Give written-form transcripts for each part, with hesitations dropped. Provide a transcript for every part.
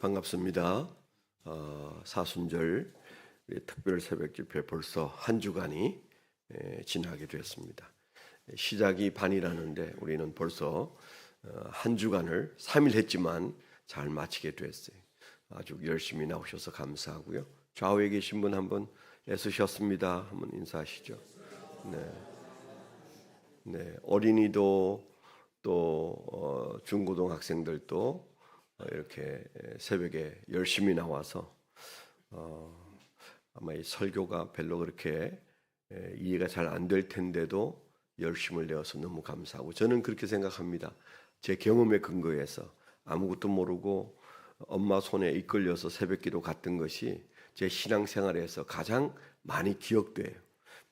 반갑습니다. 사순절 특별 새벽 집회 벌써 한 주간이 지나게 되었습니다. 시작이 반이라는데 우리는 벌써 한 주간을 3일 했지만 잘 마치게 됐어요. 아주 열심히 나오셔서 감사하고요. 좌우에 계신 분 한번 애쓰셨습니다. 한번 인사하시죠. 네, 어린이도 또 중고등학생들도 이렇게 새벽에 열심히 나와서 아마 이 설교가 별로 그렇게 이해가 잘 안 될 텐데도 열심을 내어서 너무 감사하고, 저는 그렇게 생각합니다. 제 경험에 근거해서 아무것도 모르고 엄마 손에 이끌려서 새벽기도 갔던 것이 제 신앙생활에서 가장 많이 기억돼요.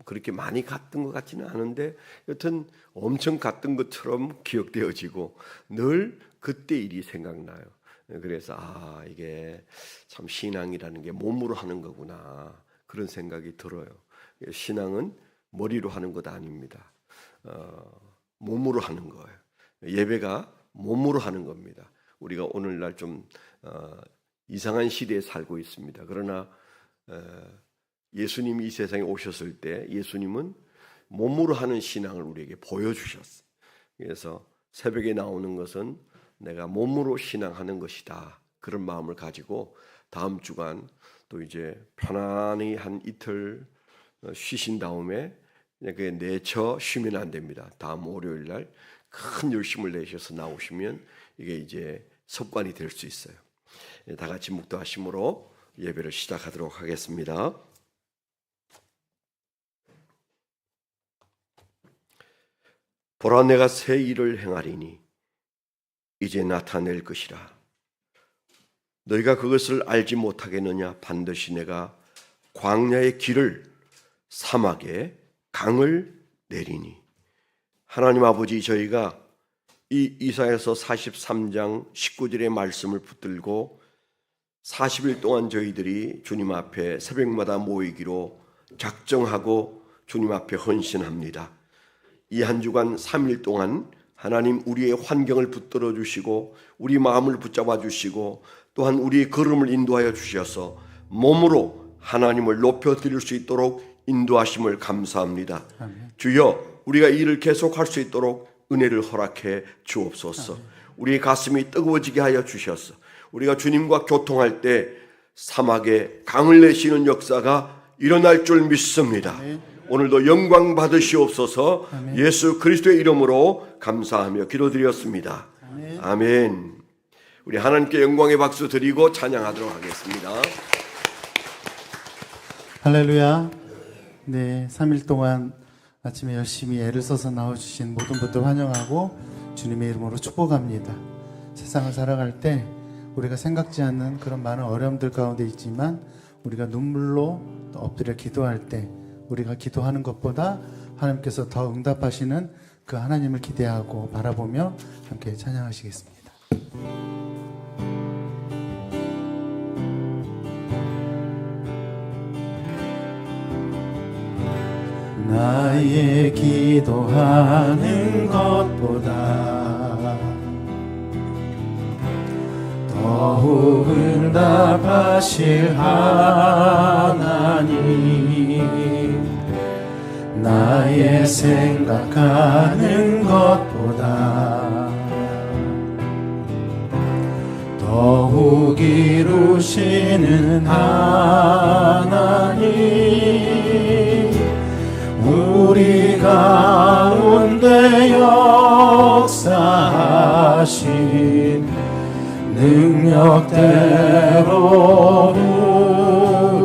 그렇게 많이 갔던 것 같지는 않은데 여튼 엄청 갔던 것처럼 기억되어지고 늘 그때 일이 생각나요. 그래서 이게 참 신앙이라는 게 몸으로 하는 거구나, 그런 생각이 들어요. 신앙은 머리로 하는 것 아닙니다. 몸으로 하는 거예요. 예배가 몸으로 하는 겁니다. 우리가 오늘날 좀 이상한 시대에 살고 있습니다. 그러나 예수님이 이 세상에 오셨을 때 예수님은 몸으로 하는 신앙을 우리에게 보여주셨어요. 그래서 새벽에 나오는 것은 내가 몸으로 신앙하는 것이다, 그런 마음을 가지고 다음 주간 또 이제 편안히 한 이틀 쉬신 다음에 그냥 내쳐 쉬면 안 됩니다. 다음 월요일 날 큰 열심을 내셔서 나오시면 이게 이제 습관이 될 수 있어요. 다 같이 묵도하심으로 예배를 시작하도록 하겠습니다. 보라, 내가 새 일을 행하리니 이제 나타낼 것이라. 너희가 그것을 알지 못하겠느냐? 반드시 내가 광야의 길을, 사막에 강을 내리니. 하나님 아버지, 저희가 이 이사야서 43장 19절의 말씀을 붙들고 40일 동안 저희들이 주님 앞에 새벽마다 모이기로 작정하고 주님 앞에 헌신합니다. 이 한 주간 3일 동안 하나님, 우리의 환경을 붙들어 주시고 우리 마음을 붙잡아 주시고 또한 우리의 걸음을 인도하여 주셔서 몸으로 하나님을 높여 드릴 수 있도록 인도하심을 감사합니다. 아멘. 주여, 우리가 이 일을 계속할 수 있도록 은혜를 허락해 주옵소서. 아멘. 우리의 가슴이 뜨거워지게 하여 주셔서 우리가 주님과 교통할 때 사막에 강을 내시는 역사가 일어날 줄 믿습니다. 아멘. 오늘도 영광 받으시옵소서. 아멘. 예수 그리스도의 이름으로 감사하며 기도드렸습니다. 아멘. 아멘. 우리 하나님께 영광의 박수 드리고 찬양하도록 하겠습니다. 할렐루야. 네, 3일 동안 아침에 열심히 애를 써서 나와주신 모든 분들 환영하고 주님의 이름으로 축복합니다. 세상을 살아갈 때 우리가 생각지 않는 그런 많은 어려움들 가운데 있지만 우리가 눈물로 엎드려 기도할 때 우리가 기도하는 것보다 하나님께서 더 응답하시는 그 하나님을 기대하고 바라보며 함께 찬양하시겠습니다. 나의 기도하는 것보다 더욱 응답하실 하나님, 나의 생각하는 것보다 더욱 이루시는 하나님, 우리 가운데 역사하신 능력대로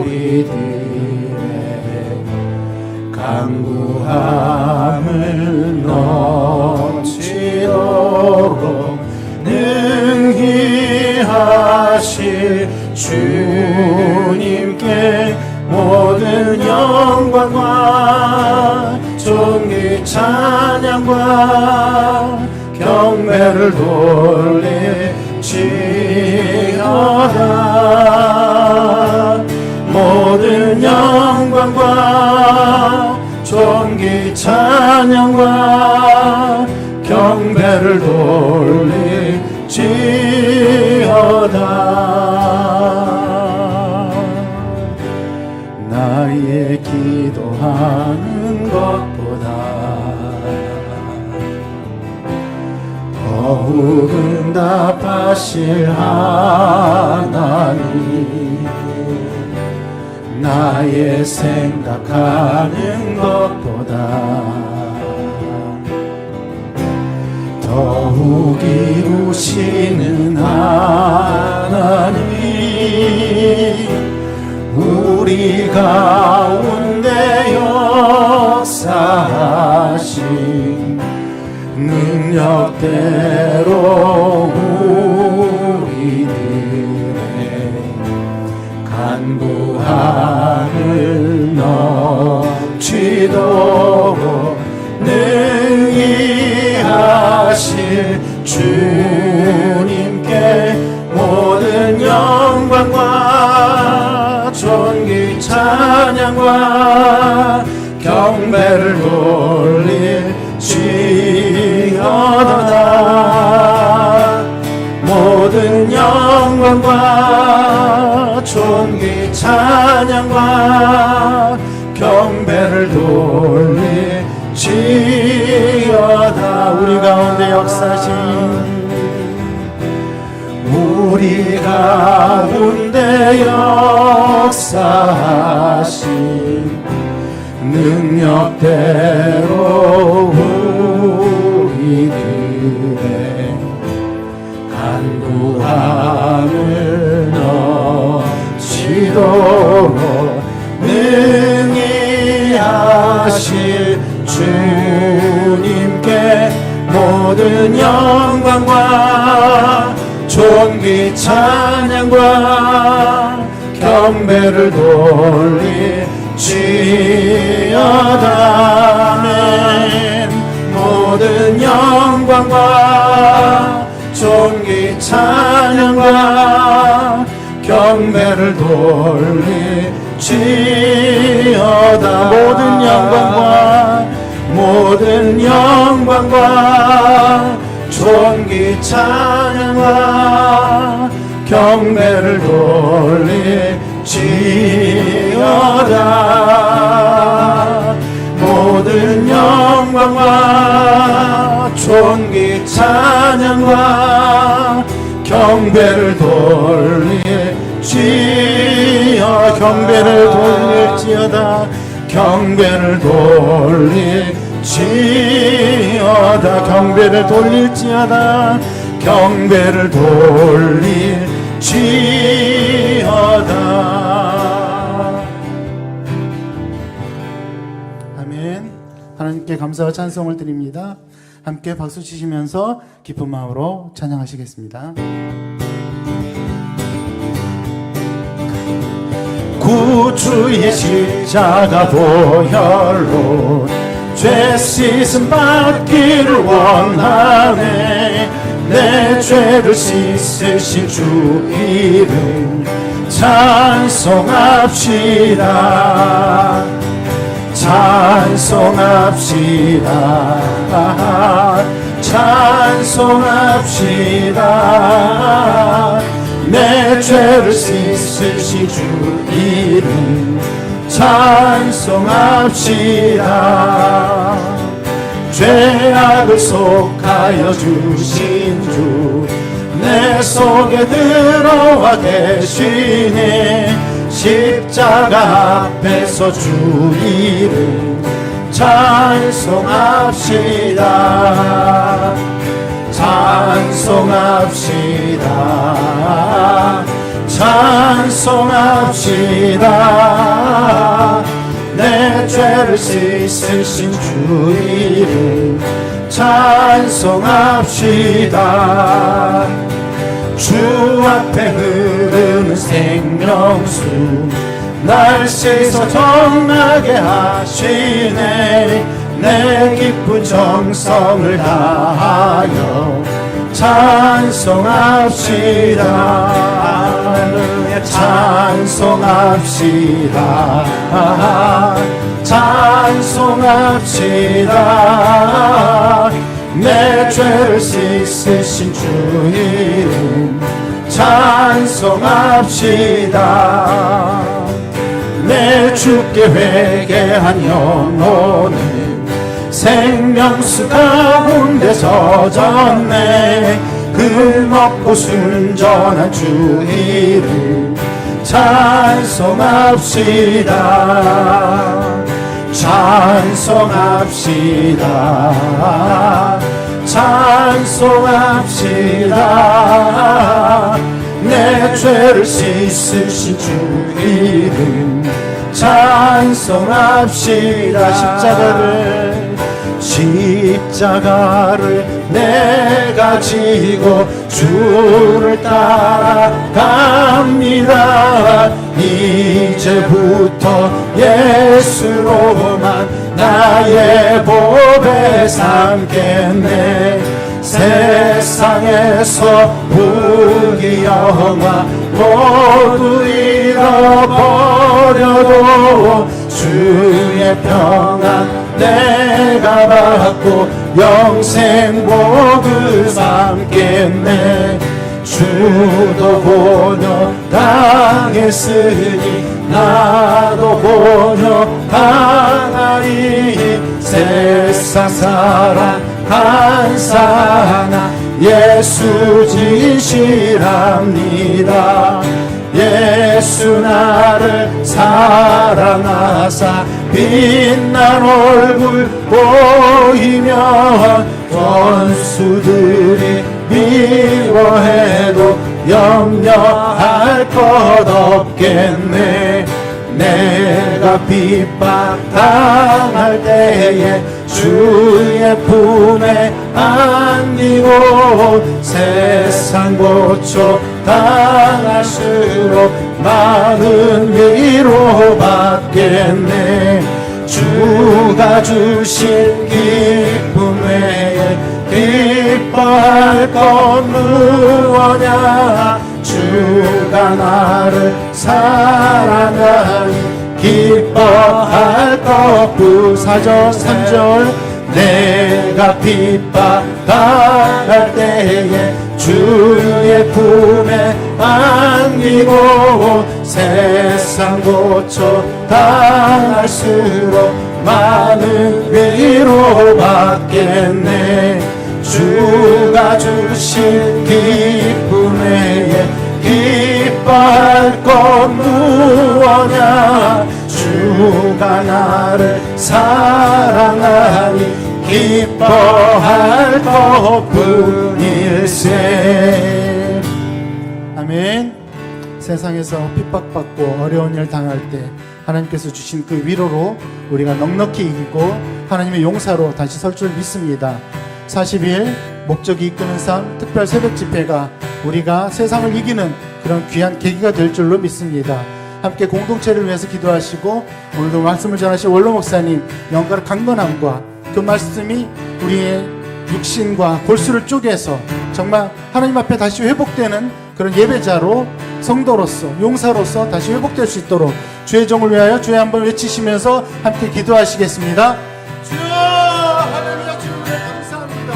우리들의 간구함을 넘치도록 능히 하실 주님께 모든 영광과 존귀 찬양과 경배를 돌릴지어다. 모든 영광과 존귀 찬양과 경배를 돌릴지어다. 나의 기도하는 것보다 더욱 응답하실 하나님, 나의 생각하는 것보다 더욱 이루시는 하나님, 우리 가운데 역사하신 능력대로 우리들의 간구함을 넘치도록 능히 하실 주님께 모든 영광과 존귀 찬양과 경배를 돌릴지어다. 모든 영광과 존귀 찬양과 경배를 돌릴지어다. 우리 가운데 역사하신 우리 가운데 역사하신 능력대로 우리들의 간구함을 넘치도록 능히 하실 주님께 모든 영광과 존귀 찬양과 경배를 돌릴지어다. 아멘. 모든 영광과 존귀 찬양과 경배를 돌릴지어다. 모든 영광과 존귀 찬양과 경배를 돌릴지어다. 모든 영광과 존귀 찬양과 경배를 돌릴지어다. 경배를 돌릴지어다. 경배를 돌릴지어다. 경배를 돌릴지어다. 아멘. 하나님께 감사와 찬송을 드립니다. 함께 박수 치시면서 기쁜 마음으로 찬양하시겠습니다. 구주의 십자가 보혈로 죄 씻음 받기를 원하네. 내 죄를 씻으신 주 이름 찬송합시다. 찬송합시다. 내 죄를 씻으신 주 이름 찬송합시다. 죄악을 속하여 주신 주 내 속에 들어와 계시네. 십자가 앞에서 주 이름 찬송합시다. 찬송합시다. 내 죄를 씻으신 주 이름 찬송합시다. 주 앞에 흐르는 생명수 날 씻어 정하게 하시네. 내 기쁜 정성을 다하여 찬송합시다. 찬송합시다. 내 죄를 씻으신 주 이름 찬송합시다. 내 주께 회개한 영혼은 생명수 가운데 젖었네. 금없고 순전한 주 이름 찬송합시다. 찬송합시다. 찬송합시다. 내 죄를 씻으신 주 이름 찬송합시다. 십자가를 내가 지고 주를 따라갑니다. 이제부터 예수로만 나의 보배 삼겠네. 세상에서 부귀영화 모두 잃어버려도 주의 평안 내가 받고 영생 복을 삼겠네. 주도 고녀 당했으니 나도 고녀 당하리. 세상 사랑 한사나 예수 진실합니다. 예수 나를 사랑하사 빛난 얼굴 보이면 원수들이 미워해도 염려할 것 없겠네. 내가 핍박당할 때에 주의 품에 안기고 세상 고초 당할수록 많은 위로 받겠네. 주가 주신 기쁨 외에 기뻐할 것 무엇냐. 주가 나를 사랑하니 기뻐할 것뿐. 4절 3절 내가 핍박당할 때에 주의 품에 안기고 세상 고초 당할수록 많은 위로 받겠네. 주가 주신 기쁨 외에 기뻐할 것 무엇냐. 주가 나를 사랑하니 기뻐할 것뿐일세. 아멘. 세상에서 핍박받고 어려운 일 당할 때 하나님께서 주신 그 위로로 우리가 넉넉히 이기고 하나님의 용사로 다시 설 줄 믿습니다. 40일 목적이 이끄는 삶 특별 새벽 집회가 우리가 세상을 이기는 그런 귀한 계기가 될 줄로 믿습니다. 함께 공동체를 위해서 기도하시고 오늘도 말씀을 전하신 원로 목사님 영가의 강건함과 그 말씀이 우리의 육신과 골수를 쪼개서 정말 하나님 앞에 다시 회복되는 그런 예배자로 성도로서 용사로서 다시 회복될 수 있도록 주의 종을 위하여 주의 한번 외치시면서 함께 기도하시겠습니다. 주여 할렐루야. 주님을 감사합니다.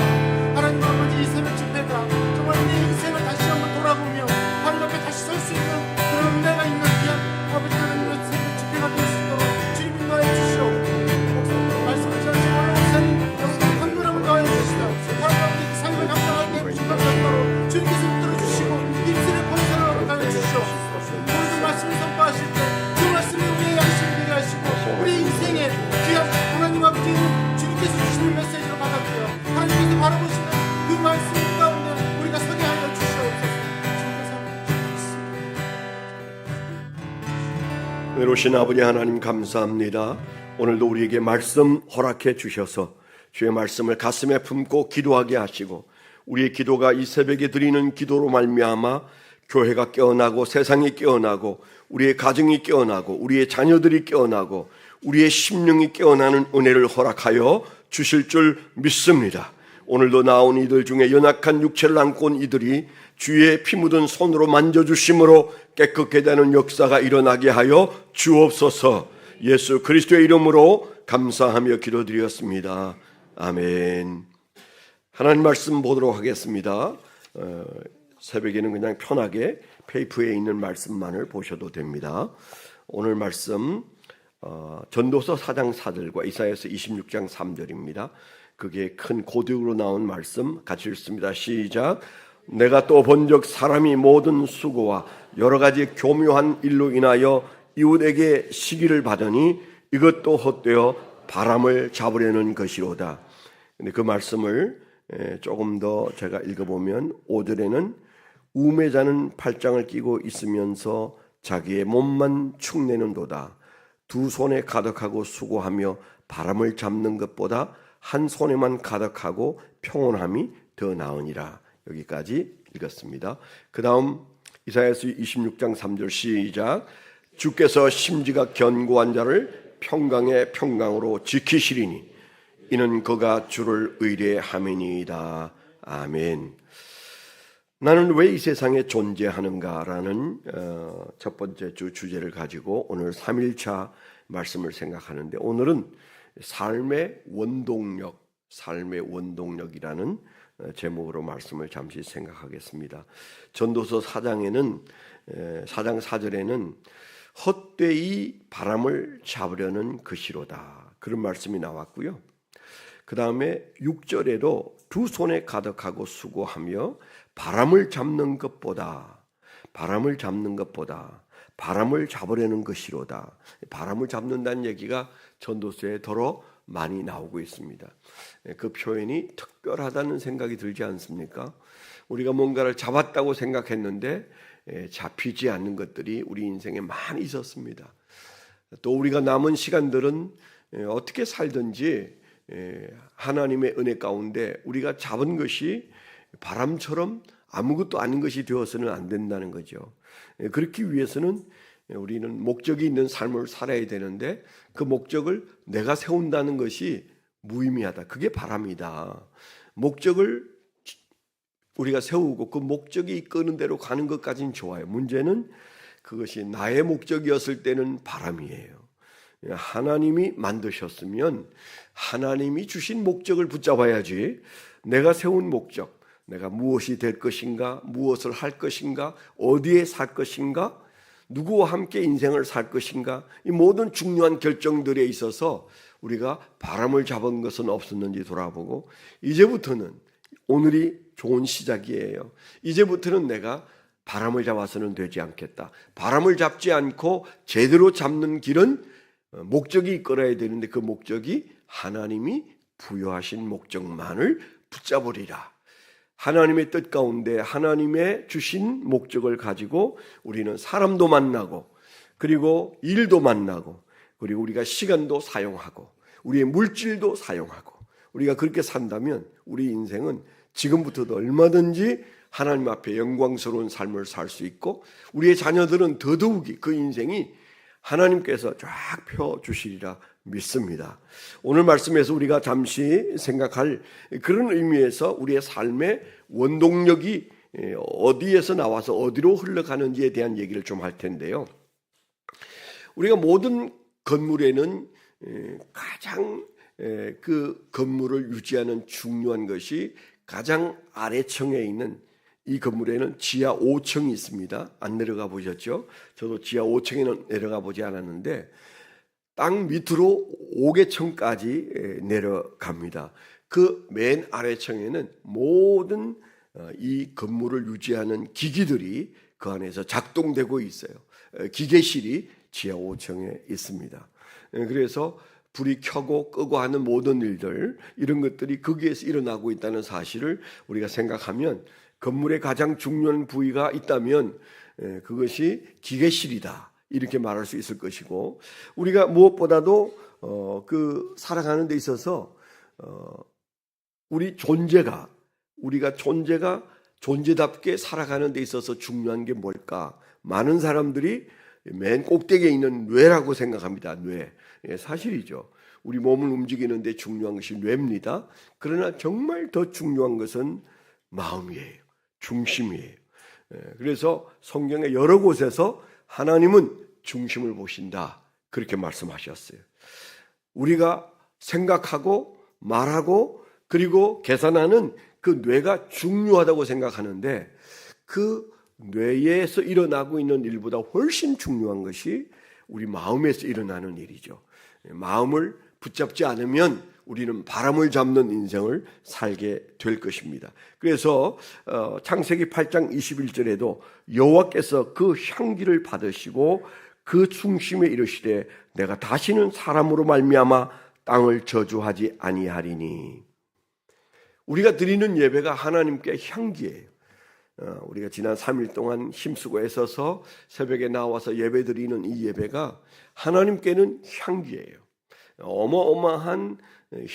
하나님 아버지 이 새벽 집회가 정말 내 인생을 다시 한번 돌아보며 하나님 앞에 다시 설 수 있는 그런 은혜가 있는 귀한 아버지 하나님의 새벽 집회가 될 수 있도록 주님 인도하여 주시옵소서. 말씀을 전하신 원로 목사님 영광 강건함을 더하여 주시다. 하나님 아버지 삶을 감당하게 주님을 감사로 주님께서 붙들어 주시고 입술의 권세를 허락하여 주시옵소서. 오늘도 말씀을 선포하실 때 그 말씀이 우리의 양심을 되게 하시고 우리 인생의 귀한 하나님 아버지 주님께서 주시는 메시지로 받아들여 하나님께서 바라보시는 그 말씀 가운데 우리가 서게 하여 주시옵소서. 의로우신 아버지 하나님 감사합니다. 오늘도 우리에게 말씀 허락해 주셔서 주의 말씀을 가슴에 품고 기도하게 하시고 우리의 기도가 이 새벽에 드리는 기도로 말미암아 교회가 깨어나고 세상이 깨어나고 우리의 가정이 깨어나고 우리의 자녀들이 깨어나고 우리의 심령이 깨어나는 은혜를 허락하여 주실 줄 믿습니다. 오늘도 나온 이들 중에 연약한 육체를 안고 온 이들이 주의 피 묻은 손으로 만져주심으로 깨끗게 되는 역사가 일어나게 하여 주옵소서. 예수 그리스도의 이름으로 감사하며 기도드렸습니다. 아멘. 하나님 말씀 보도록 하겠습니다. 새벽에는 그냥 편하게 페이퍼에 있는 말씀만을 보셔도 됩니다. 오늘 말씀 전도서 4장 4절과 이사야서 26장 3절입니다. 그게 큰 고딕으로 나온 말씀 같이 읽습니다. 시작. 내가 또 본즉 사람이 모든 수고와 여러 가지 교묘한 일로 인하여 이웃에게 시기를 받으니 이것도 헛되어 바람을 잡으려는 것이로다. 근데 그 말씀을 조금 더 제가 읽어보면 5절에는 우매자는 팔짱을 끼고 있으면서 자기의 몸만 축내는도다. 두 손에 가득하고 수고하며 바람을 잡는 것보다 한 손에만 가득하고 평온함이 더 나으니라. 여기까지 읽었습니다. 그 다음 이사야서 26장 3절 시작. 주께서 심지가 견고한 자를 평강의 평강으로 지키시리니 이는 그가 주를 의뢰함이니이다. 아멘. 나는 왜 이 세상에 존재하는가라는 첫 번째 주제를 가지고 오늘 3일차 말씀을 생각하는데, 오늘은 삶의 원동력이라는 제목으로 말씀을 잠시 생각하겠습니다. 전도서 4장 4절에는 헛되이 바람을 잡으려는 것이로다, 그런 말씀이 나왔고요. 그 다음에 6절에도 두 손에 가득하고 수고하며 바람을 잡는 것보다 바람을 잡으려는 것이로다. 바람을 잡는다는 얘기가 전도서에 더러 많이 나오고 있습니다. 그 표현이 특별하다는 생각이 들지 않습니까? 우리가 뭔가를 잡았다고 생각했는데 잡히지 않는 것들이 우리 인생에 많이 있었습니다. 또 우리가 남은 시간들은 어떻게 살든지 하나님의 은혜 가운데 우리가 잡은 것이 바람처럼 아무것도 아닌 것이 되어서는 안 된다는 거죠. 그렇기 위해서는 우리는 목적이 있는 삶을 살아야 되는데, 그 목적을 내가 세운다는 것이 무의미하다. 그게 바람이다. 목적을 우리가 세우고 그 목적이 이끄는 대로 가는 것까지는 좋아요. 문제는 그것이 나의 목적이었을 때는 바람이에요. 하나님이 만드셨으면 하나님이 주신 목적을 붙잡아야지, 내가 세운 목적, 내가 무엇이 될 것인가, 무엇을 할 것인가, 어디에 살 것인가, 누구와 함께 인생을 살 것인가, 이 모든 중요한 결정들에 있어서 우리가 바람을 잡은 것은 없었는지 돌아보고, 이제부터는 오늘이 좋은 시작이에요. 이제부터는 내가 바람을 잡아서는 되지 않겠다. 바람을 잡지 않고 제대로 잡는 길은 목적이 이끌어야 되는데, 그 목적이 하나님이 부여하신 목적만을 붙잡으리라. 하나님의 뜻 가운데 하나님의 주신 목적을 가지고 우리는 사람도 만나고, 그리고 일도 만나고, 그리고 우리가 시간도 사용하고, 우리의 물질도 사용하고, 우리가 그렇게 산다면 우리 인생은 지금부터도 얼마든지 하나님 앞에 영광스러운 삶을 살 수 있고, 우리의 자녀들은 더더욱이 그 인생이 하나님께서 쫙 펴주시리라 믿습니다. 오늘 말씀에서 우리가 잠시 생각할 그런 의미에서 우리의 삶의 원동력이 어디에서 나와서 어디로 흘러가는지에 대한 얘기를 좀 할 텐데요. 우리가 모든 건물에는 가장 그 건물을 유지하는 중요한 것이 가장 아래층에 있는, 이 건물에는 지하 5층이 있습니다. 안 내려가 보셨죠? 저도 지하 5층에는 내려가 보지 않았는데 땅 밑으로 5개층까지 내려갑니다. 그 맨 아래층에는 모든 이 건물을 유지하는 기기들이 그 안에서 작동되고 있어요. 기계실이 지하 5층에 있습니다. 그래서 불이 켜고 끄고 하는 모든 일들, 이런 것들이 거기에서 일어나고 있다는 사실을 우리가 생각하면, 건물의 가장 중요한 부위가 있다면 그것이 기계실이다, 이렇게 말할 수 있을 것이고, 우리가 무엇보다도 그 살아가는 데 있어서 우리가 존재답게 살아가는 데 있어서 중요한 게 뭘까? 많은 사람들이 맨 꼭대기에 있는 뇌라고 생각합니다. 뇌. 사실이죠. 우리 몸을 움직이는 데 중요한 것이 뇌입니다. 그러나 정말 더 중요한 것은 마음이에요. 중심이에요. 그래서 성경의 여러 곳에서 하나님은 중심을 보신다, 그렇게 말씀하셨어요. 우리가 생각하고 말하고 그리고 계산하는 그 뇌가 중요하다고 생각하는데 그 뇌에서 일어나고 있는 일보다 훨씬 중요한 것이 우리 마음에서 일어나는 일이죠. 마음을 붙잡지 않으면 우리는 바람을 잡는 인생을 살게 될 것입니다. 그래서 창세기 8장 21절에도 여호와께서 그 향기를 받으시고 그 중심에 이르시되 내가 다시는 사람으로 말미암아 땅을 저주하지 아니하리니. 우리가 드리는 예배가 하나님께 향기예요. 우리가 지난 3일 동안 힘쓰고 애써서 새벽에 나와서 예배 드리는 이 예배가 하나님께는 향기예요. 어마어마한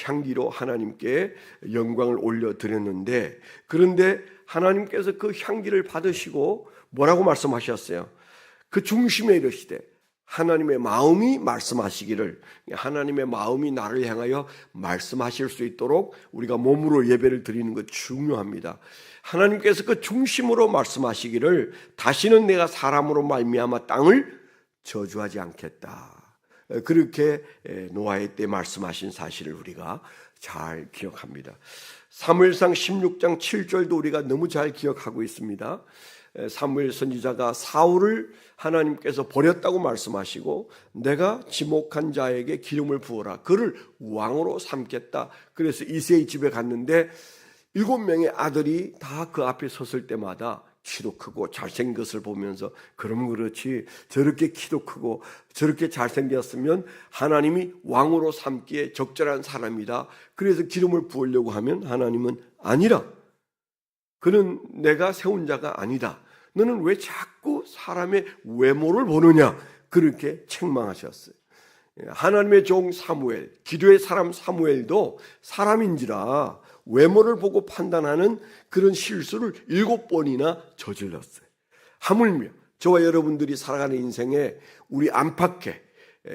향기로 하나님께 영광을 올려드렸는데, 그런데 하나님께서 그 향기를 받으시고 뭐라고 말씀하셨어요? 그 중심에 이르시되 하나님의 마음이 말씀하시기를, 하나님의 마음이 나를 향하여 말씀하실 수 있도록 우리가 몸으로 예배를 드리는 것 중요합니다. 하나님께서 그 중심으로 말씀하시기를 다시는 내가 사람으로 말미암아 땅을 저주하지 않겠다. 그렇게 노아의 때 말씀하신 사실을 우리가 잘 기억합니다. 사무엘상 16장 7절도 우리가 너무 잘 기억하고 있습니다. 사무엘 선지자가 사울을 하나님께서 버렸다고 말씀하시고 내가 지목한 자에게 기름을 부어라, 그를 왕으로 삼겠다. 그래서 이새의 집에 갔는데 7명의 아들이 다 그 앞에 섰을 때마다 키도 크고 잘생긴 것을 보면서 그럼 그렇지, 저렇게 키도 크고 저렇게 잘생겼으면 하나님이 왕으로 삼기에 적절한 사람이다. 그래서 기름을 부으려고 하면 하나님은 아니라, 그는 내가 세운 자가 아니다. 너는 왜 자꾸 사람의 외모를 보느냐, 그렇게 책망하셨어요. 하나님의 종 사무엘, 기도의 사람 사무엘도 사람인지라 외모를 보고 판단하는 그런 실수를 7번이나 저질렀어요. 하물며 저와 여러분들이 살아가는 인생에 우리 안팎에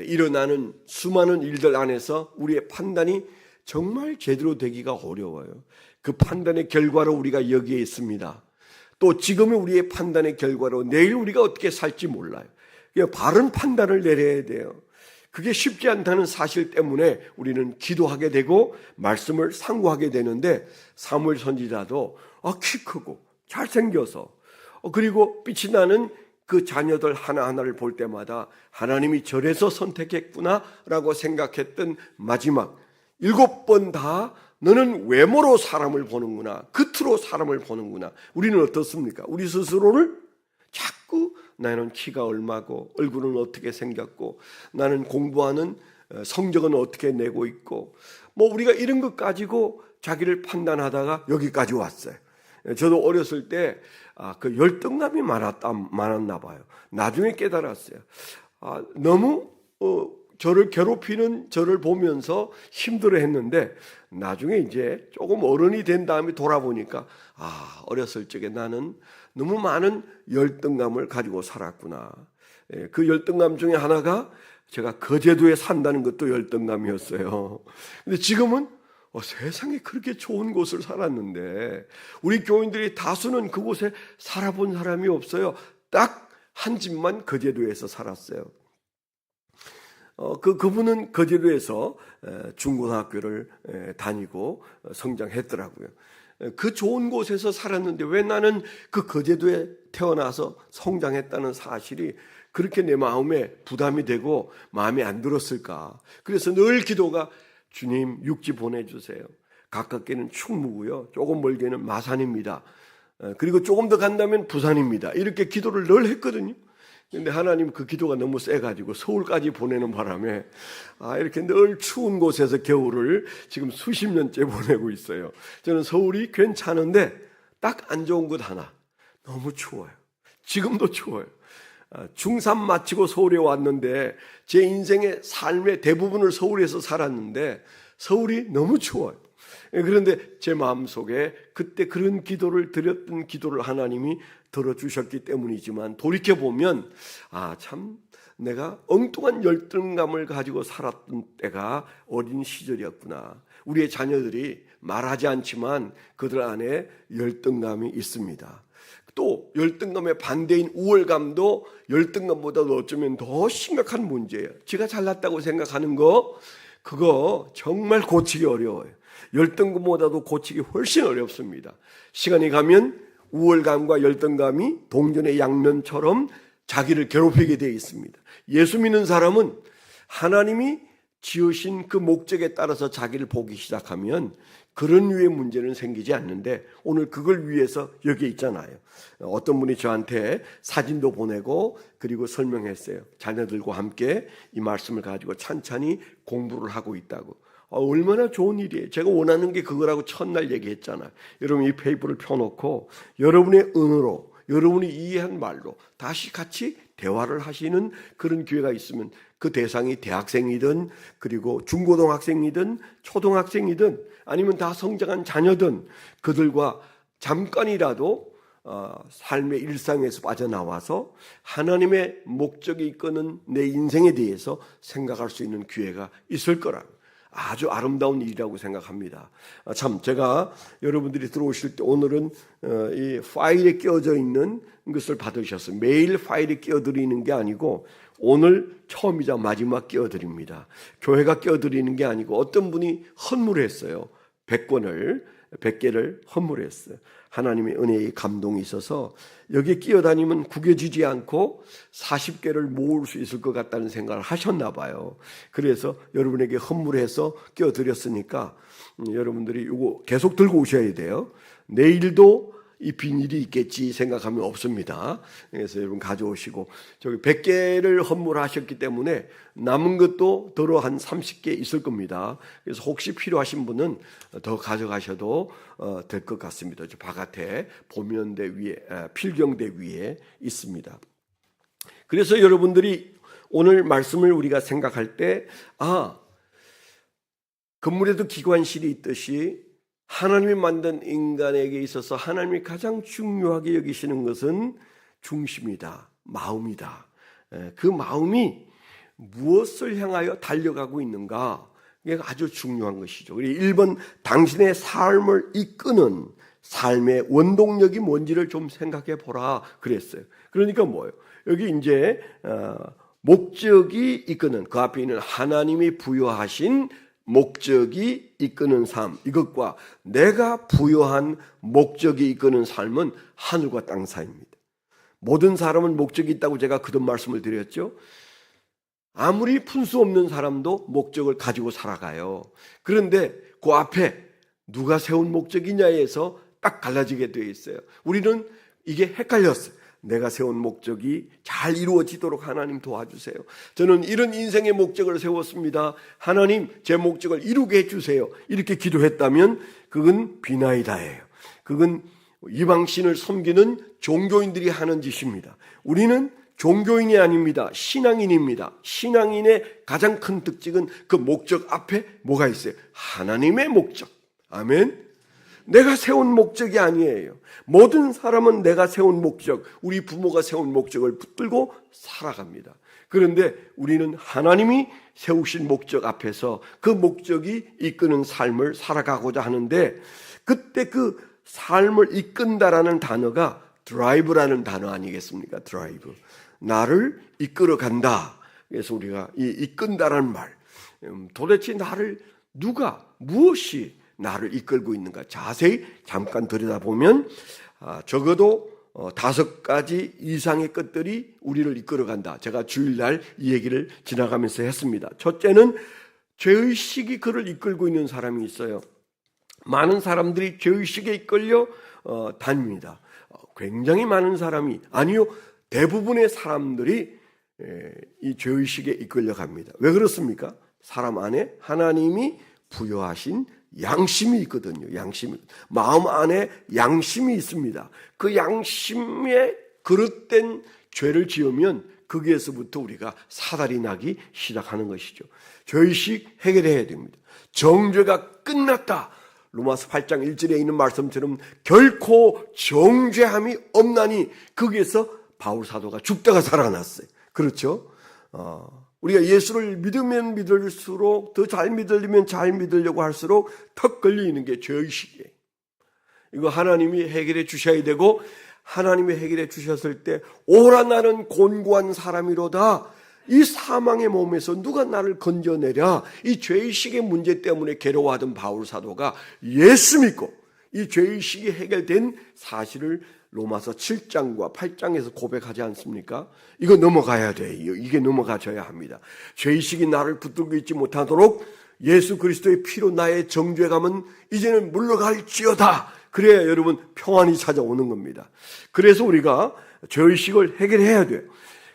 일어나는 수많은 일들 안에서 우리의 판단이 정말 제대로 되기가 어려워요. 그 판단의 결과로 우리가 여기에 있습니다. 또 지금의 우리의 판단의 결과로 내일 우리가 어떻게 살지 몰라요. 바른 판단을 내려야 돼요. 그게 쉽지 않다는 사실 때문에 우리는 기도하게 되고 말씀을 상고하게 되는데, 사무엘 선지자도 키 크고 잘생겨서 그리고 빛이 나는 그 자녀들 하나하나를 볼 때마다 하나님이 저래서 선택했구나라고 생각했던 마지막 7번 다 너는 외모로 사람을 보는구나, 겉으로 사람을 보는구나. 우리는 어떻습니까? 우리 스스로를 자꾸 나는 키가 얼마고 얼굴은 어떻게 생겼고 나는 공부하는 성적은 어떻게 내고 있고 우리가 이런 것 가지고 자기를 판단하다가 여기까지 왔어요. 저도 어렸을 때 그 열등감이 많았나 봐요. 나중에 깨달았어요. 너무 저를 괴롭히는 저를 보면서 힘들어했는데 나중에 이제 조금 어른이 된 다음에 돌아보니까 어렸을 적에 나는 너무 많은 열등감을 가지고 살았구나. 그 열등감 중에 하나가 제가 거제도에 산다는 것도 열등감이었어요. 근데 지금은 세상에 그렇게 좋은 곳을 살았는데 우리 교인들이 다수는 그곳에 살아본 사람이 없어요. 딱 한 집만 거제도에서 살았어요. 그분은 거제도에서 중고등학교를 다니고 성장했더라고요. 그 좋은 곳에서 살았는데 왜 나는 그 거제도에 태어나서 성장했다는 사실이 그렇게 내 마음에 부담이 되고 마음에 안 들었을까? 그래서 늘 기도가 주님 육지 보내주세요. 가깝게는 충무고요. 조금 멀게는 마산입니다. 그리고 조금 더 간다면 부산입니다. 이렇게 기도를 늘 했거든요. 근데 하나님 그 기도가 너무 세가지고 서울까지 보내는 바람에 이렇게 늘 추운 곳에서 겨울을 지금 수십 년째 보내고 있어요. 저는 서울이 괜찮은데 딱 안 좋은 것 하나, 너무 추워요. 지금도 추워요. 중3 마치고 서울에 왔는데 제 인생의 삶의 대부분을 서울에서 살았는데 서울이 너무 추워요. 그런데 제 마음속에 그때 그런 기도를 드렸던 기도를 하나님이 들어주셨기 때문이지만 돌이켜보면 참 내가 엉뚱한 열등감을 가지고 살았던 때가 어린 시절이었구나. 우리의 자녀들이 말하지 않지만 그들 안에 열등감이 있습니다. 또 열등감의 반대인 우월감도 열등감보다 어쩌면 더 심각한 문제예요. 지가 잘났다고 생각하는 거, 그거 정말 고치기 어려워요. 열등감보다도 고치기 훨씬 어렵습니다. 시간이 가면 우월감과 열등감이 동전의 양면처럼 자기를 괴롭히게 되어 있습니다. 예수 믿는 사람은 하나님이 지으신 그 목적에 따라서 자기를 보기 시작하면 그런 류의 문제는 생기지 않는데, 오늘 그걸 위해서 여기 있잖아요. 어떤 분이 저한테 사진도 보내고 그리고 설명했어요. 자녀들과 함께 이 말씀을 가지고 찬찬히 공부를 하고 있다고. 얼마나 좋은 일이에요. 제가 원하는 게 그거라고 첫날 얘기했잖아요. 여러분 이 페이퍼를 펴놓고 여러분의 언어로, 여러분이 이해한 말로 다시 같이 대화를 하시는 그런 기회가 있으면, 그 대상이 대학생이든 그리고 중고등학생이든 초등학생이든 아니면 다 성장한 자녀든 그들과 잠깐이라도 삶의 일상에서 빠져나와서 하나님의 목적이 이끄는 내 인생에 대해서 생각할 수 있는 기회가 있을 거라고, 아주 아름다운 일이라고 생각합니다. 참, 제가 여러분들이 들어오실 때 오늘은 이 파일에 끼워져 있는 것을 받으셨어요. 매일 파일에 끼워드리는 게 아니고 오늘 처음이자 마지막 끼워드립니다. 교회가 끼워드리는 게 아니고 어떤 분이 헌물했어요. 100개를 헌물했어요. 하나님의 은혜의 감동이 있어서 여기에 끼어다니면 구겨지지 않고 40개를 모을 수 있을 것 같다는 생각을 하셨나 봐요. 그래서 여러분에게 헌물해서 끼워드렸으니까 여러분들이 이거 계속 들고 오셔야 돼요. 내일도 이 비닐이 있겠지 생각하면 없습니다. 그래서 여러분 가져오시고, 저기 100개를 헌물하셨기 때문에 남은 것도 더러 한 30개 있을 겁니다. 그래서 혹시 필요하신 분은 더 가져가셔도 될 것 같습니다. 저 바깥에 보면대 위에, 필경대 위에 있습니다. 그래서 여러분들이 오늘 말씀을 우리가 생각할 때, 건물에도 기관실이 있듯이 하나님이 만든 인간에게 있어서 하나님이 가장 중요하게 여기시는 것은 중심이다, 마음이다. 그 마음이 무엇을 향하여 달려가고 있는가, 이게 아주 중요한 것이죠. 1번, 당신의 삶을 이끄는 삶의 원동력이 뭔지를 좀 생각해 보라 그랬어요. 그러니까 뭐예요? 여기 이제 목적이 이끄는, 그 앞에 있는 하나님이 부여하신 목적이 이끄는 삶, 이것과 내가 부여한 목적이 이끄는 삶은 하늘과 땅 사이입니다. 모든 사람은 목적이 있다고 제가 그런 말씀을 드렸죠. 아무리 푼수 없는 사람도 목적을 가지고 살아가요. 그런데 그 앞에 누가 세운 목적이냐에서 딱 갈라지게 되어 있어요. 우리는 이게 헷갈렸어요. 내가 세운 목적이 잘 이루어지도록 하나님 도와주세요. 저는 이런 인생의 목적을 세웠습니다. 하나님 제 목적을 이루게 해주세요. 이렇게 기도했다면 그건 비나이다예요. 그건 이방신을 섬기는 종교인들이 하는 짓입니다. 우리는 종교인이 아닙니다. 신앙인입니다. 신앙인의 가장 큰 특징은 그 목적 앞에 뭐가 있어요? 하나님의 목적. 아멘. 내가 세운 목적이 아니에요. 모든 사람은 내가 세운 목적, 우리 부모가 세운 목적을 붙들고 살아갑니다. 그런데 우리는 하나님이 세우신 목적 앞에서 그 목적이 이끄는 삶을 살아가고자 하는데, 그때 그 삶을 이끈다라는 단어가 드라이브라는 단어 아니겠습니까? 드라이브. 나를 이끌어 간다. 그래서 우리가 이 이끈다라는 말, 도대체 나를 누가, 무엇이 나를 이끌고 있는가 자세히 잠깐 들여다보면 적어도 5가지 이상의 것들이 우리를 이끌어간다. 제가 주일날 이 얘기를 지나가면서 했습니다. 첫째는 죄의식이 그를 이끌고 있는 사람이 있어요. 많은 사람들이 죄의식에 이끌려 다닙니다. 굉장히 많은 사람이, 아니요, 대부분의 사람들이 이 죄의식에 이끌려 갑니다. 왜 그렇습니까? 사람 안에 하나님이 부여하신 양심이 있거든요. 양심이. 마음 안에 양심이 있습니다. 그 양심에 그릇된 죄를 지으면 거기에서부터 우리가 사달이 나기 시작하는 것이죠. 죄의식 해결해야 됩니다. 정죄가 끝났다. 로마서 8장 1절에 있는 말씀처럼 결코 정죄함이 없나니, 거기에서 바울 사도가 죽다가 살아났어요. 그렇죠? 우리가 예수를 믿으면 믿을수록, 더 잘 믿으려면 잘 믿으려고 할수록 턱 걸리는 게 죄의식이에요. 이거 하나님이 해결해 주셔야 되고, 하나님이 해결해 주셨을 때 오라 나는 곤고한 사람이로다, 이 사망의 몸에서 누가 나를 건져내랴? 이 죄의식의 문제 때문에 괴로워하던 바울 사도가 예수 믿고 이 죄의식이 해결된 사실을 로마서 7장과 8장에서 고백하지 않습니까? 이거 넘어가야 돼요. 이게 넘어가줘야 합니다. 죄의식이 나를 붙들고 있지 못하도록 예수 그리스도의 피로 나의 정죄감은 이제는 물러갈지어다. 그래야 여러분 평안이 찾아오는 겁니다. 그래서 우리가 죄의식을 해결해야 돼요.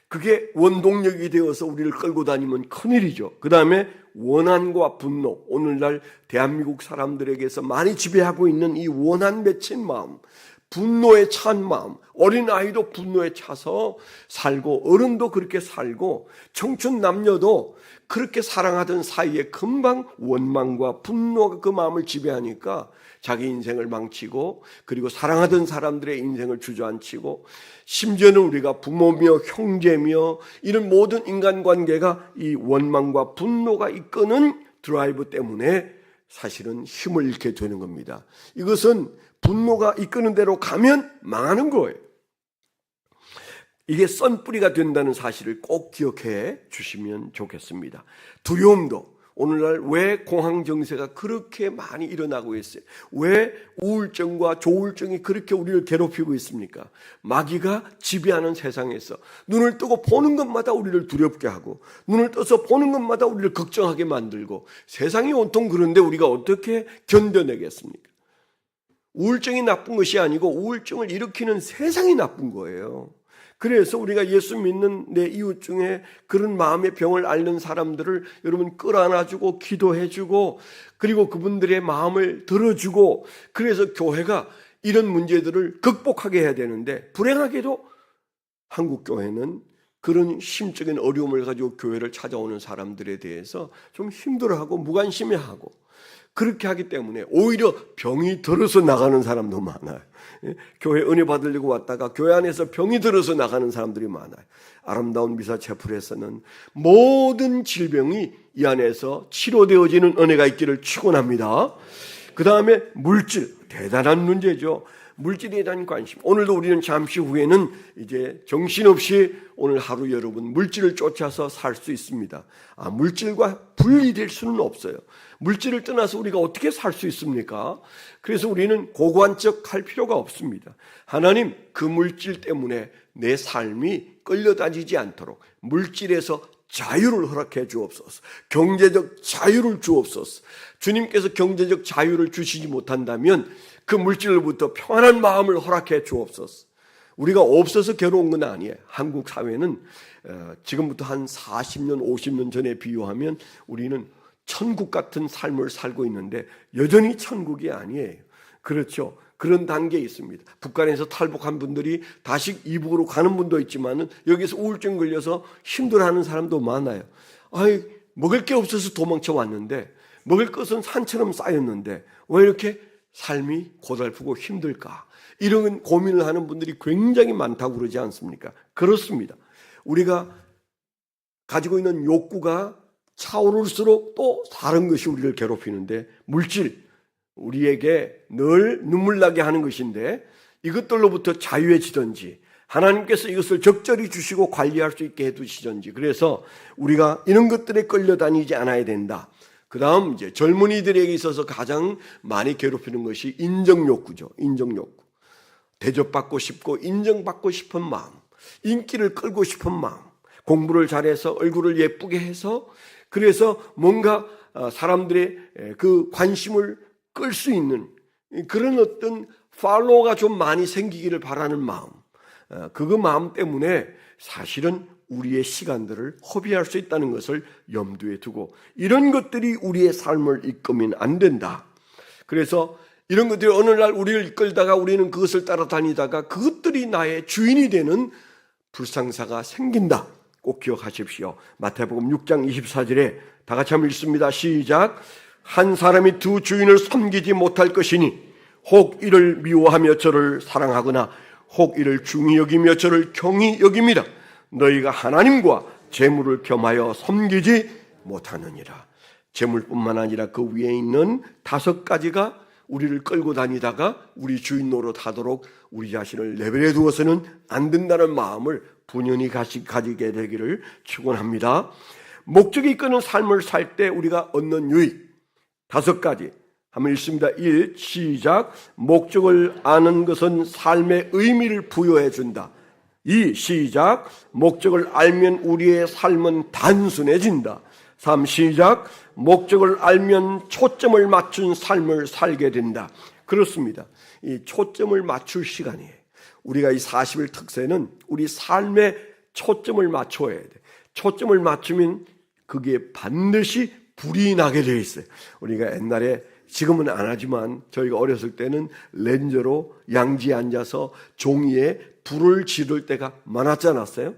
그게 원동력이 되어서 우리를 끌고 다니면 큰일이죠. 그 다음에 원한과 분노, 오늘날 대한민국 사람들에게서 많이 지배하고 있는 이 원한 맺힌 마음, 분노에 찬 마음, 어린아이도 분노에 차서 살고 어른도 그렇게 살고 청춘 남녀도 그렇게 사랑하던 사이에 금방 원망과 분노가 그 마음을 지배하니까 자기 인생을 망치고 그리고 사랑하던 사람들의 인생을 주저앉히고 심지어는 우리가 부모며 형제며 이런 모든 인간관계가 이 원망과 분노가 이끄는 드라이브 때문에 사실은 힘을 잃게 되는 겁니다. 이것은 분노가 이끄는 대로 가면 망하는 거예요. 이게 썬뿌리가 된다는 사실을 꼭 기억해 주시면 좋겠습니다. 두려움도 오늘날 왜 공황 증세가 그렇게 많이 일어나고 있어요? 왜 우울증과 조울증이 그렇게 우리를 괴롭히고 있습니까? 마귀가 지배하는 세상에서 눈을 뜨고 보는 것마다 우리를 두렵게 하고 눈을 떠서 보는 것마다 우리를 걱정하게 만들고 세상이 온통 그런데 우리가 어떻게 견뎌내겠습니까? 우울증이 나쁜 것이 아니고 우울증을 일으키는 세상이 나쁜 거예요. 그래서 우리가 예수 믿는 내 이웃 중에 그런 마음의 병을 앓는 사람들을 여러분 끌어안아주고 기도해주고 그리고 그분들의 마음을 들어주고 그래서 교회가 이런 문제들을 극복하게 해야 되는데 불행하게도 한국 교회는 그런 심적인 어려움을 가지고 교회를 찾아오는 사람들에 대해서 좀 힘들어하고 무관심해하고 그렇게 하기 때문에 오히려 병이 들어서 나가는 사람도 많아요. 교회 은혜 받으려고 왔다가 교회 안에서 병이 들어서 나가는 사람들이 많아요. 아름다운 미사 채플에서는 모든 질병이 이 안에서 치료되어지는 은혜가 있기를 축원합니다. 그 다음에 물질, 대단한 문제죠. 물질에 대한 관심. 오늘도 우리는 잠시 후에는 이제 정신없이 오늘 하루 여러분 물질을 쫓아서 살 수 있습니다. 물질과 분리될 수는 없어요. 물질을 떠나서 우리가 어떻게 살 수 있습니까? 그래서 우리는 고관적할 필요가 없습니다. 하나님 그 물질 때문에 내 삶이 끌려다니지 않도록 물질에서 자유를 허락해 주옵소서. 경제적 자유를 주옵소서. 주님께서 경제적 자유를 주시지 못한다면 그 물질로부터 평안한 마음을 허락해 주옵소서. 우리가 없어서 괴로운 건 아니에요. 한국 사회는 지금부터 한 40년, 50년 전에 비유하면 우리는 천국 같은 삶을 살고 있는데 여전히 천국이 아니에요. 그렇죠. 그런 단계에 있습니다. 북한에서 탈북한 분들이 다시 이북으로 가는 분도 있지만 여기서 우울증 걸려서 힘들어하는 사람도 많아요. 먹을 게 없어서 도망쳐 왔는데 먹을 것은 산처럼 쌓였는데 왜 이렇게 삶이 고달프고 힘들까? 이런 고민을 하는 분들이 굉장히 많다고 그러지 않습니까? 그렇습니다. 우리가 가지고 있는 욕구가 차오를수록 또 다른 것이 우리를 괴롭히는데 물질, 우리에게 늘 눈물 나게 하는 것인데 이것들로부터 자유해지든지 하나님께서 이것을 적절히 주시고 관리할 수 있게 해두시든지 그래서 우리가 이런 것들에 끌려다니지 않아야 된다. 그 다음 이제 젊은이들에게 있어서 가장 많이 괴롭히는 것이 인정욕구죠. 인정욕구. 대접받고 싶고 인정받고 싶은 마음, 인기를 끌고 싶은 마음, 공부를 잘해서 얼굴을 예쁘게 해서 그래서 뭔가 사람들의 그 관심을 끌 수 있는 그런 어떤 팔로워가 좀 많이 생기기를 바라는 마음, 그 마음 때문에 사실은 우리의 시간들을 허비할 수 있다는 것을 염두에 두고 이런 것들이 우리의 삶을 이끌면 안 된다. 그래서 이런 것들이 어느 날 우리를 이끌다가 우리는 그것을 따라다니다가 그것들이 나의 주인이 되는 불상사가 생긴다. 꼭 기억하십시오. 마태복음 6장 24절에 다 같이 한번 읽습니다. 시작. 한 사람이 두 주인을 섬기지 못할 것이니 혹 이를 미워하며 저를 사랑하거나 혹 이를 중히 여기며 저를 경히 여깁니다. 너희가 하나님과 재물을 겸하여 섬기지 못하느니라. 재물뿐만 아니라 그 위에 있는 5가지가 우리를 끌고 다니다가 우리 주인 노릇하도록 우리 자신을 내버려 두어서는 안 된다는 마음을 분연히 가지게 되기를 축원합니다. 목적이 이끄는 삶을 살 때 우리가 얻는 유익 5가지 한번 읽습니다. 1. 시작. 목적을 아는 것은 삶의 의미를 부여해 준다. 2. 시작. 목적을 알면 우리의 삶은 단순해진다. 3. 시작. 목적을 알면 초점을 맞춘 삶을 살게 된다. 그렇습니다. 이 초점을 맞출 시간이에요. 우리가 이 40일 특세는 우리 삶에 초점을 맞춰야 돼. 초점을 맞추면 그게 반드시 불이 나게 되어 있어요. 우리가 옛날에 지금은 안 하지만 저희가 어렸을 때는 렌저로 양지에 앉아서 종이에 불을 지를 때가 많았지 않았어요?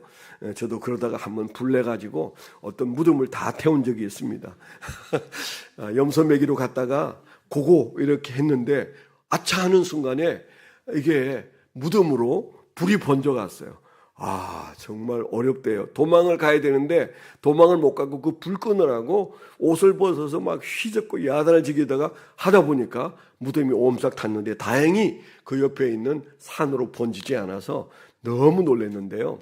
저도 그러다가 한번 불 내가지고 어떤 무덤을 다 태운 적이 있습니다. 염소 매기로 갔다가 고고 이렇게 했는데 아차 하는 순간에 이게 무덤으로 불이 번져갔어요. 정말 어렵대요. 도망을 가야 되는데 도망을 못 가고 그 불 끄느라고 옷을 벗어서 막 휘젓고 야단을 지기다가 하다 보니까 무덤이 오음싹 탔는데 다행히 그 옆에 있는 산으로 번지지 않아서 너무 놀랐는데요.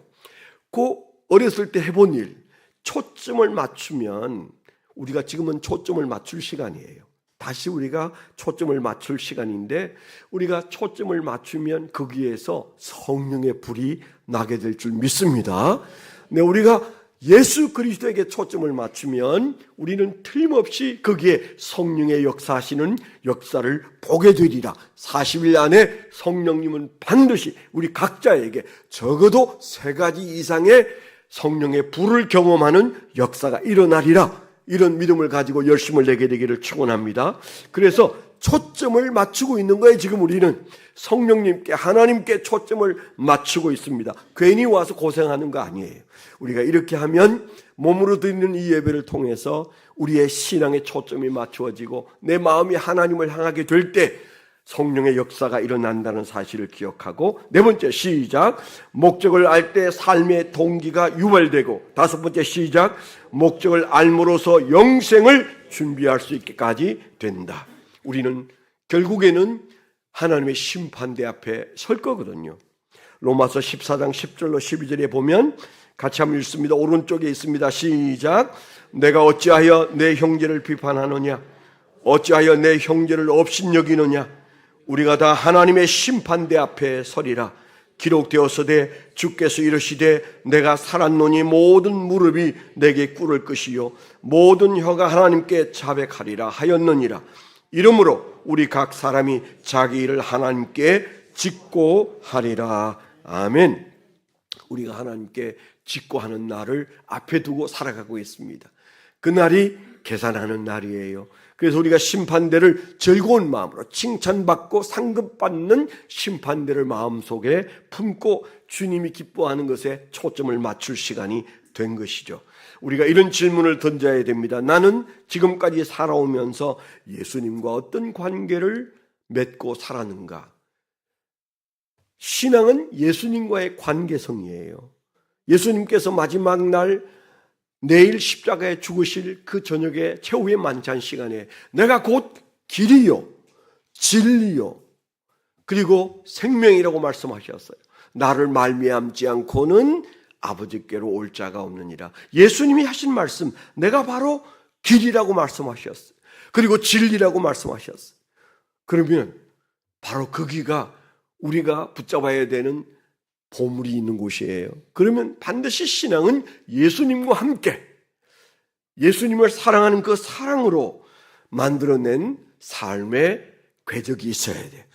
그 어렸을 때 해본 일, 초점을 맞추면 우리가 지금은 초점을 맞출 시간이에요. 다시 우리가 초점을 맞출 시간인데 우리가 초점을 맞추면 거기에서 성령의 불이 나게 될 줄 믿습니다. 네, 우리가 예수 그리스도에게 초점을 맞추면 우리는 틀림없이 거기에 성령의 역사하시는 역사를 보게 되리라. 40일 안에 성령님은 반드시 우리 각자에게 적어도 3가지 이상의 성령의 불을 경험하는 역사가 일어나리라. 이런 믿음을 가지고 열심을 내게 되기를 축원합니다. 그래서 초점을 맞추고 있는 거예요. 지금 우리는 성령님께 하나님께 초점을 맞추고 있습니다. 괜히 와서 고생하는 거 아니에요. 우리가 이렇게 하면 몸으로 드리는 이 예배를 통해서 우리의 신앙의 초점이 맞추어지고 내 마음이 하나님을 향하게 될 때 성령의 역사가 일어난다는 사실을 기억하고 4번째 시작. 목적을 알 때 삶의 동기가 유발되고 5번째 시작. 목적을 알므로써 영생을 준비할 수 있게까지 된다. 우리는 결국에는 하나님의 심판대 앞에 설 거거든요. 로마서 14장 10절로 12절에 보면 같이 한번 읽습니다. 오른쪽에 있습니다. 시작. 내가 어찌하여 내 형제를 비판하느냐? 어찌하여 내 형제를 업신여기느냐? 우리가 다 하나님의 심판대 앞에 서리라. 기록되었으되 주께서 이르시되 내가 살았노니 모든 무릎이 내게 꿇을 것이요 모든 혀가 하나님께 자백하리라 하였느니라. 이러므로 우리 각 사람이 자기 일을 하나님께 짓고 하리라. 아멘. 우리가 하나님께 짓고 하는 날을 앞에 두고 살아가고 있습니다. 그 날이 계산하는 날이에요. 그래서 우리가 심판대를 즐거운 마음으로 칭찬받고 상급받는 심판대를 마음속에 품고 주님이 기뻐하는 것에 초점을 맞출 시간이 된 것이죠. 우리가 이런 질문을 던져야 됩니다. 나는 지금까지 살아오면서 예수님과 어떤 관계를 맺고 살았는가? 신앙은 예수님과의 관계성이에요. 예수님께서 마지막 날 내일 십자가에 죽으실 그 저녁에 최후의 만찬 시간에 내가 곧 길이요 진리요 그리고 생명이라고 말씀하셨어요. 나를 말미암지 않고는 아버지께로 올 자가 없느니라. 예수님이 하신 말씀, 내가 바로 길이라고 말씀하셨어요. 그리고 진리라고 말씀하셨어요. 그러면 바로 거기가 우리가 붙잡아야 되는 보물이 있는 곳이에요. 그러면 반드시 신앙은 예수님과 함께 예수님을 사랑하는 그 사랑으로 만들어낸 삶의 궤적이 있어야 돼.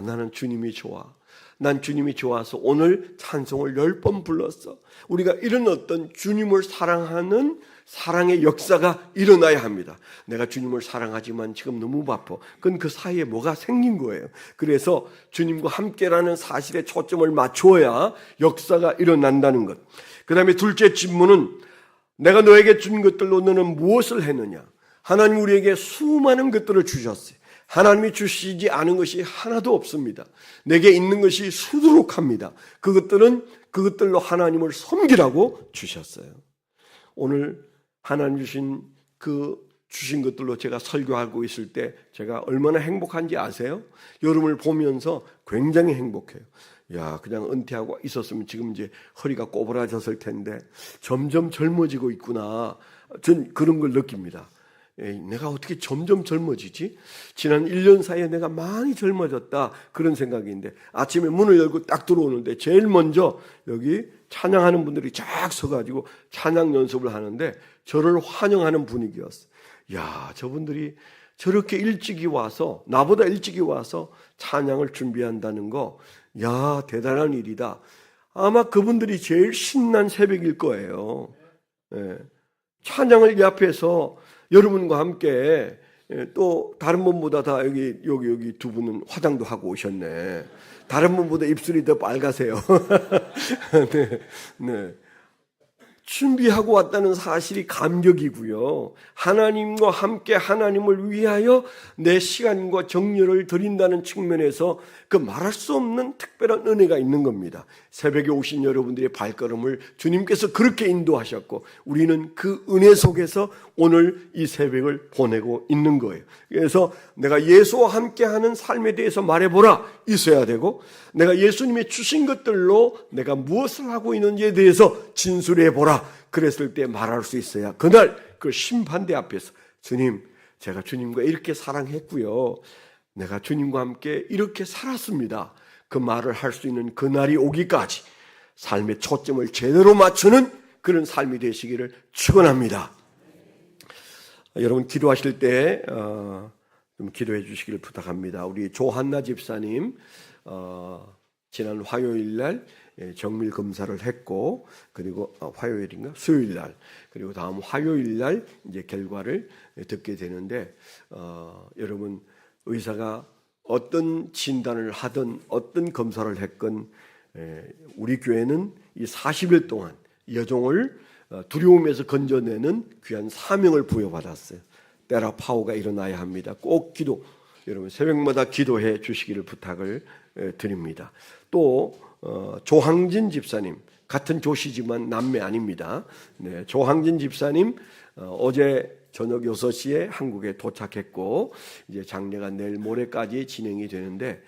나는 주님이 좋아. 난 주님이 좋아서 오늘 찬송을 10번 불렀어. 우리가 이런 어떤 주님을 사랑하는 사랑의 역사가 일어나야 합니다. 내가 주님을 사랑하지만 지금 너무 바빠. 그건 그 사이에 뭐가 생긴 거예요. 그래서 주님과 함께라는 사실에 초점을 맞추어야 역사가 일어난다는 것. 그 다음에 둘째 질문은 내가 너에게 준 것들로 너는 무엇을 했느냐? 하나님 우리에게 수많은 것들을 주셨어요. 하나님이 주시지 않은 것이 하나도 없습니다. 내게 있는 것이 수두룩합니다. 그것들로 하나님을 섬기라고 주셨어요. 오늘 하나님 주신 그 주신 것들로 제가 설교하고 있을 때 제가 얼마나 행복한지 아세요? 여러분을 보면서 굉장히 행복해요. 야, 그냥 은퇴하고 있었으면 지금 이제 허리가 꼬부라졌을 텐데 점점 젊어지고 있구나. 전 그런 걸 느낍니다. 내가 어떻게 점점 젊어지지? 지난 1년 사이에 내가 많이 젊어졌다. 그런 생각인데 아침에 문을 열고 딱 들어오는데 제일 먼저 여기 찬양하는 분들이 쫙 서가지고 찬양 연습을 하는데 저를 환영하는 분위기였어요. 야, 저분들이 저렇게 일찍이 와서 나보다 일찍이 와서 찬양을 준비한다는 거, 야, 대단한 일이다. 아마 그분들이 제일 신난 새벽일 거예요. 예. 찬양을 이 앞에서 여러분과 함께, 또 다른 분보다 다 여기 두 분은 화장도 하고 오셨네. 다른 분보다 입술이 더 빨가세요. 네, 네. 준비하고 왔다는 사실이 감격이고요. 하나님과 함께 하나님을 위하여 내 시간과 정열을 드린다는 측면에서 그 말할 수 없는 특별한 은혜가 있는 겁니다. 새벽에 오신 여러분들의 발걸음을 주님께서 그렇게 인도하셨고 우리는 그 은혜 속에서 오늘 이 새벽을 보내고 있는 거예요. 그래서 내가 예수와 함께하는 삶에 대해서 말해보라 있어야 되고, 내가 예수님이 주신 것들로 내가 무엇을 하고 있는지에 대해서 진술해보라 그랬을 때 말할 수 있어야 그날 그 심판대 앞에서 주님, 제가 주님과 이렇게 사랑했고요, 내가 주님과 함께 이렇게 살았습니다, 그 말을 할 수 있는 그날이 오기까지 삶의 초점을 제대로 맞추는 그런 삶이 되시기를 축원합니다. 여러분 기도하실 때 좀 기도해 주시기를 부탁합니다. 우리 조한나 집사님 지난 화요일 날 정밀 검사를 했고, 그리고 화요일인가 수요일 날, 그리고 다음 화요일 날 이제 결과를 듣게 되는데, 여러분 의사가 어떤 진단을 하든 어떤 검사를 했건 우리 교회는 이 40일 동안 여종을 두려움에서 건져내는 귀한 사명을 부여받았어요. 때라 파워가 일어나야 합니다. 꼭 여러분 새벽마다 기도해 주시기를 부탁을 드립니다. 또 조항진 집사님, 같은 조씨지만 남매 아닙니다. 네, 조항진 집사님 어제 저녁 6시에 한국에 도착했고 이제 장례가 내일 모레까지 진행이 되는데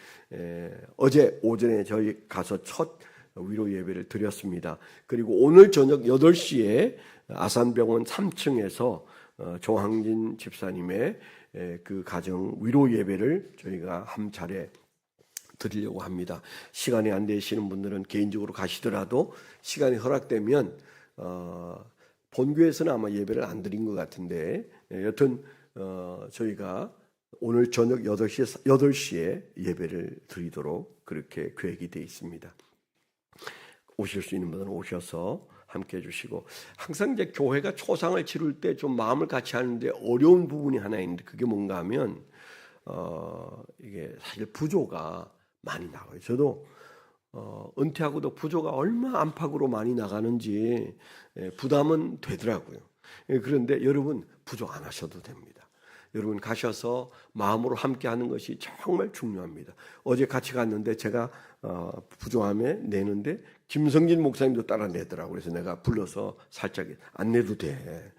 어제 오전에 저희 가서 첫 위로 예배를 드렸습니다. 그리고 오늘 저녁 8시에 아산병원 3층에서 조항진 집사님의 그 가정 위로 예배를 저희가 한 차례 드리려고 합니다. 시간이 안 되시는 분들은 개인적으로 가시더라도 시간이 허락되면 본교에서는 아마 예배를 안 드린 것 같은데, 여튼 저희가 오늘 저녁 8시에 예배를 드리도록 그렇게 계획이 되어 있습니다. 오실 수 있는 분들은 오셔서 함께 해주시고, 항상 이제 교회가 초상을 치를 때 좀 마음을 같이 하는데 어려운 부분이 하나 있는데, 그게 뭔가 하면 이게 사실 부조가 많이 나와요. 저도 은퇴하고도 부조가 얼마 안팎으로 많이 나가는지 부담은 되더라고요. 그런데 여러분 부조 안 하셔도 됩니다. 여러분 가셔서 마음으로 함께 하는 것이 정말 중요합니다. 어제 같이 갔는데 제가 부조함에 내는데 김성진 목사님도 따라 내더라고요. 그래서 내가 불러서 살짝 안 내도 돼.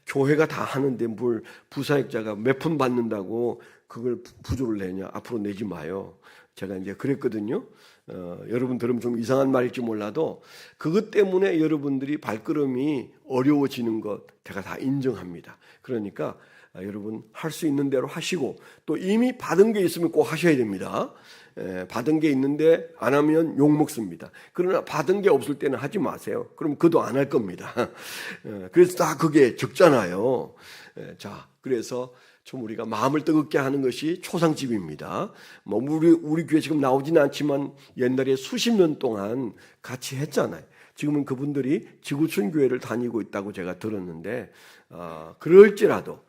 교회가 다 하는데 뭘 부사역자가 몇 푼 받는다고 그걸 부조를 내냐. 앞으로 내지 마요. 제가 이제 그랬거든요. 여러분 들으면 좀 이상한 말일지 몰라도 그것 때문에 여러분들이 발걸음이 어려워지는 것 제가 다 인정합니다. 그러니까 여러분 할 수 있는 대로 하시고, 또 이미 받은 게 있으면 꼭 하셔야 됩니다. 받은 게 있는데 안 하면 욕 먹습니다. 그러나 받은 게 없을 때는 하지 마세요. 그럼 그도 안 할 겁니다. 그래서 다 그게 적잖아요. 자, 그래서 좀 우리가 마음을 뜨겁게 하는 것이 초상집입니다. 뭐 우리 교회 지금 나오지는 않지만 옛날에 수십 년 동안 같이 했잖아요. 지금은 그분들이 지구촌 교회를 다니고 있다고 제가 들었는데, 그럴지라도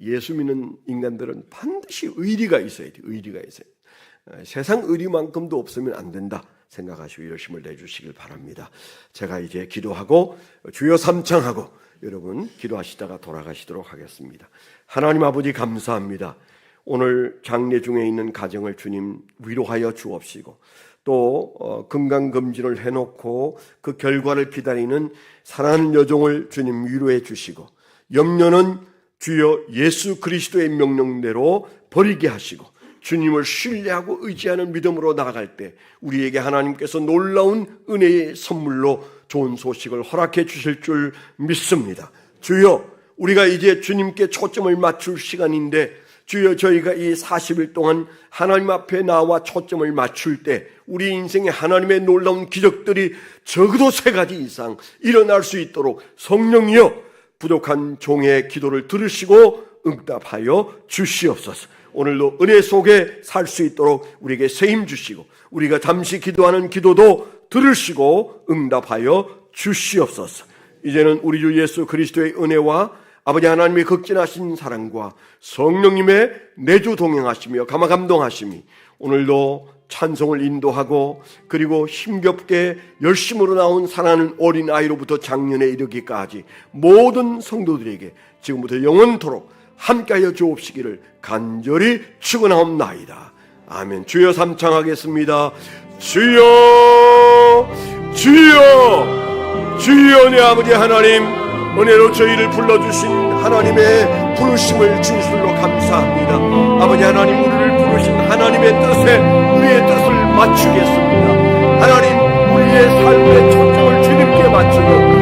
예수 믿는 인간들은 반드시 의리가 있어야 돼요. 의리가 있어야 돼요. 세상 의리만큼도 없으면 안 된다 생각하시고 열심을 내주시길 바랍니다. 제가 이제 기도하고 주여 삼창하고 여러분 기도하시다가 돌아가시도록 하겠습니다. 하나님 아버지 감사합니다. 오늘 장례 중에 있는 가정을 주님 위로하여 주옵시고, 또 건강검진을 해놓고 그 결과를 기다리는 사랑하는 여종을 주님 위로해 주시고, 염려는 주여 예수 그리스도의 명령대로 버리게 하시고 주님을 신뢰하고 의지하는 믿음으로 나아갈 때 우리에게 하나님께서 놀라운 은혜의 선물로 좋은 소식을 허락해 주실 줄 믿습니다. 주여, 우리가 이제 주님께 초점을 맞출 시간인데 주여, 저희가 이 40일 동안 하나님 앞에 나와 초점을 맞출 때 우리 인생에 하나님의 놀라운 기적들이 적어도 3가지 이상 일어날 수 있도록 성령이여 부족한 종의 기도를 들으시고 응답하여 주시옵소서. 오늘도 은혜 속에 살 수 있도록 우리에게 세임 주시고 우리가 잠시 기도하는 기도도 들으시고 응답하여 주시옵소서. 이제는 우리 주 예수 그리스도의 은혜와 아버지 하나님의 극진하신 사랑과 성령님의 내주 동행하시며 감화 감동하심이 오늘도 찬송을 인도하고 그리고 힘겹게 열심으로 나온 사랑하는 어린아이로부터 장년에 이르기까지 모든 성도들에게 지금부터 영원토록 함께하여 주옵시기를 간절히 축원하옵나이다. 아멘. 주여 삼창하겠습니다. 주여, 주여, 주여. 내 아버지 하나님, 은혜로 저희를 불러주신 하나님의 부르심을 진실로 감사합니다. 아버지 하나님, 우리를 부르신 하나님의 뜻에 우리의 뜻을 맞추겠습니다. 하나님, 우리의 삶의